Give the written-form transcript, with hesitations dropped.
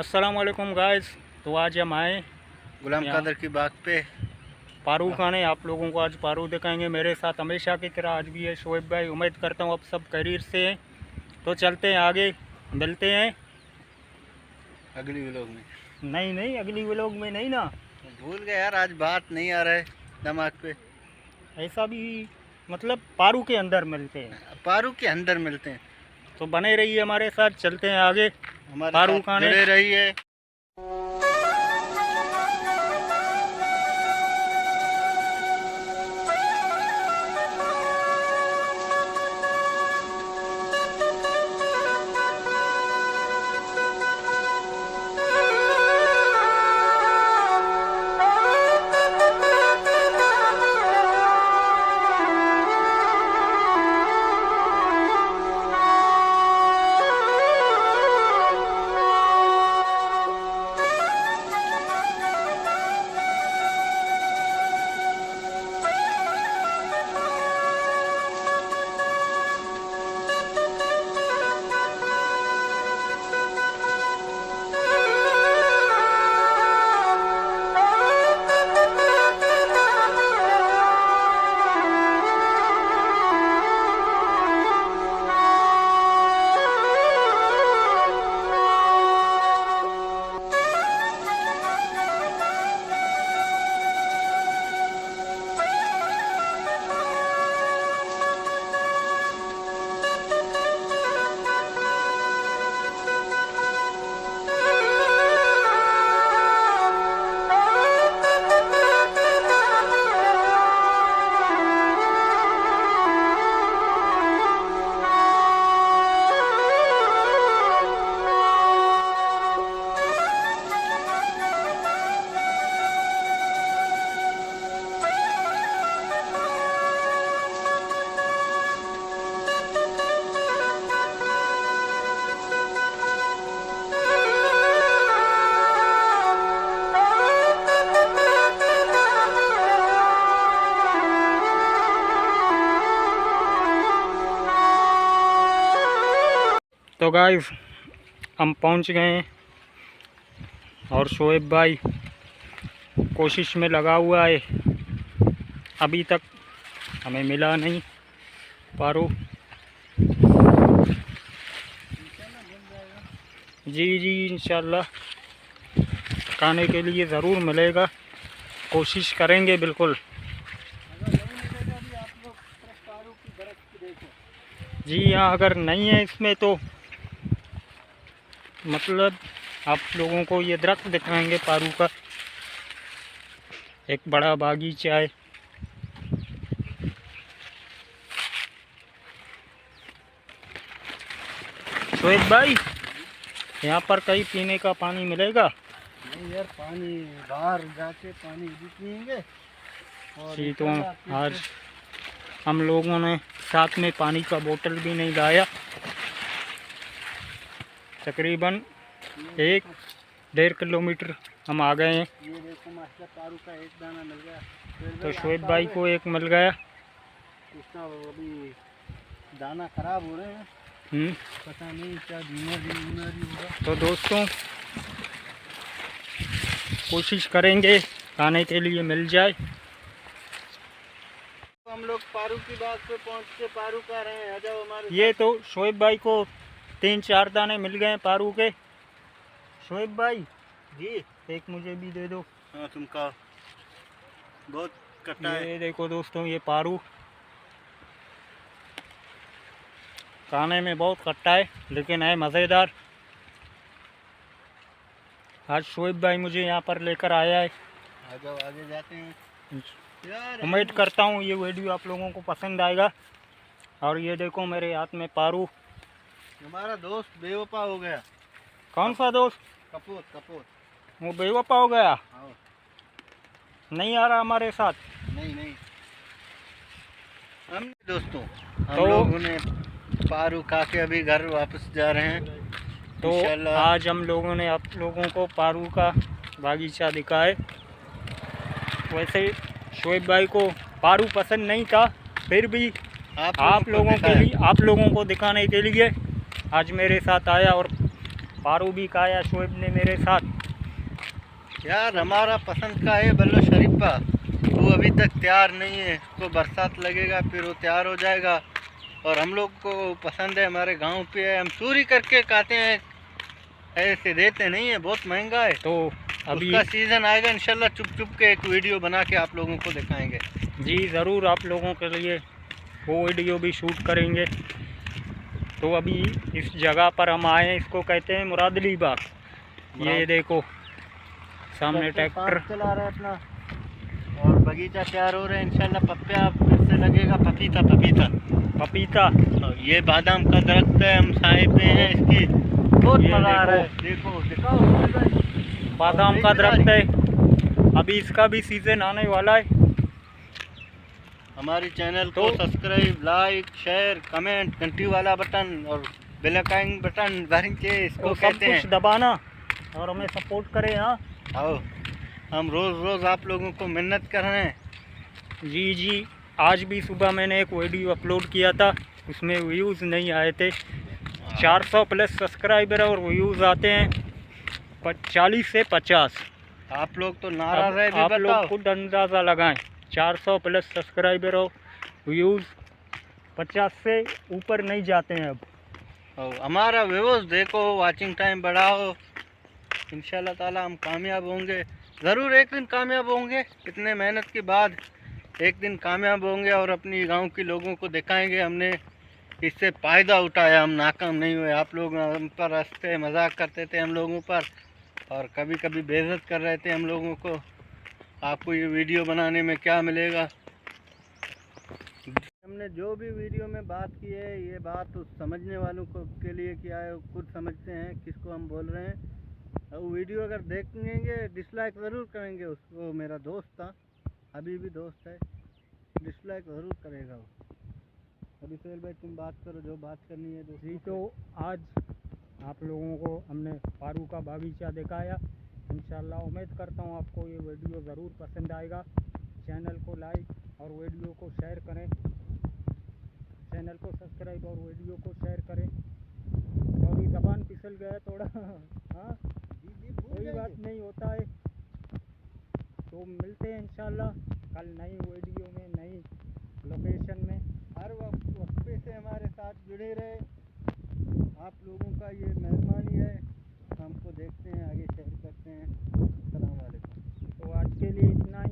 अस्सलाम वालेकुम गाइस। तो आज हम आए गुलाम कादर की बाग पे पारू खाने। आप लोगों को आज पारू दिखाएंगे। मेरे साथ हमेशा की तरह आज भी है शोएब भाई। उम्मीद करता हूँ आप सब करीर से हैं। तो चलते हैं आगे, मिलते हैं अगली व्लॉग में। नहीं अगली व्लॉग में नहीं ना, भूल गए यार, आज बात नहीं आ रहा है दिमाग पे। ऐसा भी मतलब पारू के अंदर मिलते हैं, पारू के अंदर मिलते हैं। तो बने रहिए हमारे साथ, चलते हैं आगे हमारे पारू साथ खाने। जुड़े रहिए। तो गाइस हम पहुंच गए हैं और शोएब भाई कोशिश में लगा हुआ है। अभी तक हमें मिला नहीं पारू। जी इंशाल्लाह खाने के लिए ज़रूर मिलेगा, कोशिश करेंगे बिल्कुल। जी हाँ, अगर नहीं है इसमें तो मतलब आप लोगों को ये दरख्त दिखाएंगे पारू का। एक बड़ा बागीचा है। शोएब भाई, यहाँ पर कहीं पीने का पानी मिलेगा? नहीं यार, पानी बाहर जाके पानी भी पियेंगे। जी, तो आज हम लोगों ने साथ में पानी का बोतल भी नहीं लाया। तकरीबन 1-1.5 किलोमीटर हम आ गए हैं। ये देखो मास्टर, पारू का एक दाना मिल गया। तो शोएब भाई को एक मिल गया। उसका अभी दाना खराब हो रहे हैं, पता नहीं क्या बीमारी होगा। तो दोस्तों कोशिश करेंगे खाने के लिए मिल जाए। हम लोग पारू की बात पे पहुंच के पारू खा रहे हैं। आ जाओ हमारे। ये तो शोएब भाई को 3-4 दाने मिल गए पारू के। शोएब भाई जी, एक मुझे भी दे दो। हाँ तुमका बहुत कट्टा है। ये देखो दोस्तों, ये पारू खाने में बहुत खट्टा है लेकिन है मज़ेदार। आज शोएब भाई मुझे यहाँ पर लेकर आया है। आ जाओ, आगे जाते हैं यार। उम्मीद करता हूँ ये वीडियो आप लोगों को पसंद आएगा। और ये देखो मेरे हाथ में पारू। हमारा दोस्त बेवफा हो गया। कौन सा दोस्त? कपूर वो बेवफा हो गया, हाँ। नहीं आ रहा हमारे साथ। नहीं हम दोस्तों, हम तो लोगों ने पारू खा के अभी घर वापस जा रहे हैं। तो आज हम लोगों ने आप लोगों को पारू का बागीचा दिखाए। वैसे शोएब भाई को पारू पसंद नहीं था, फिर भी आप लोगों को दिखाने के लिए आज मेरे साथ आया और पारू भी खाया शोएब ने मेरे साथ। यार हमारा पसंद का है बल्लो शरीफा, वो अभी तक तैयार नहीं है, उसको बरसात लगेगा फिर वो तैयार हो जाएगा। और हम लोग को पसंद है, हमारे गांव पे है, हम चोरी करके खाते हैं, ऐसे देते नहीं है, बहुत महंगा है। तो अभी उसका सीज़न आएगा इंशाल्लाह, चुप चुप के एक वीडियो बना के आप लोगों को दिखाएंगे। जी ज़रूर आप लोगों के लिए वो वीडियो भी शूट करेंगे। तो अभी इस जगह पर हम आए हैं, इसको कहते हैं मुरादली बाग। ये देखो सामने ट्रैक्टर चला रहा है अपना, और बगीचा तैयार हो रहा है इंशाल्लाह। पप्पा फिर से लगेगा, पपीता पपीता पपीता। ये बादाम का दरख्त है, हम साए पे हैं इसकी, बहुत ये मजा आ रहा है। देखो दिखाओ, बादाम का दरख्त है, अभी इसका भी सीजन आने वाला है। हमारे चैनल को सब्सक्राइब, लाइक, शेयर, कमेंट, घंटी वाला बटन और बेल आइकन बटन भरेंगे, इसको तो सब कहते कुछ हैं। दबाना और हमें सपोर्ट करें। हाँ आओ, हम रोज़ रोज़ आप लोगों को मेहनत कर रहे हैं। जी, आज भी सुबह मैंने एक वीडियो अपलोड किया था, उसमें व्यूज़ नहीं आए थे। 400 प्लस सब्सक्राइबर और व्यूज़ आते हैं 40 से 50। आप लोग तो नाराज़ है, भी आप बताओ। लोग खुद अंदाज़ा लगाएं, 400 प्लस सब्सक्राइबर और व्यूज़ 50 से ऊपर नहीं जाते हैं अब। हमारा व्यूज़ देखो, वाचिंग टाइम बढ़ाओ, इंशाल्लाह ताला हम कामयाब होंगे, ज़रूर एक दिन कामयाब होंगे। इतने मेहनत के बाद एक दिन कामयाब होंगे और अपनी गांव के लोगों को दिखाएंगे हमने इससे फ़ायदा उठाया, हम नाकाम नहीं हुए। आप लोग हम पर हंसते मजाक करते थे हम लोगों पर, और कभी कभी बेइज्जत कर रहे थे हम लोगों को। आपको ये वीडियो बनाने में क्या मिलेगा? हमने जो भी वीडियो में बात की है, ये बात उस समझने वालों को के लिए किया है, खुद समझते हैं किसको हम बोल रहे हैं। और वीडियो अगर देखेंगे डिसलाइक ज़रूर करेंगे, उसको मेरा दोस्त था, अभी भी दोस्त है, डिसलाइक ज़रूर करेगा वो। अभी सोहेल भाई तुम बात करो, जो बात करनी है जी, तो आज आप लोगों को हमने पारू का बागीचा दिखाया। इंशाल्लाह उम्मीद करता हूँ आपको ये वीडियो ज़रूर पसंद आएगा। चैनल को लाइक और वीडियो को शेयर करें, चैनल को सब्सक्राइब और वीडियो को शेयर करें। सॉरी ज़बान फिसल गया थोड़ा। हाँ कोई बात नहीं, होता है। तो मिलते हैं इंशाल्लाह कल नई वीडियो में, नई लोकेशन में। हर वक्त से हमारे साथ जुड़े रहे, आप लोगों का ये मेहरबानी है। हमको देखते हैं, आगे शेयर करते हैं। अस्सलाम वालेकुम। तो आज के लिए इतना ही।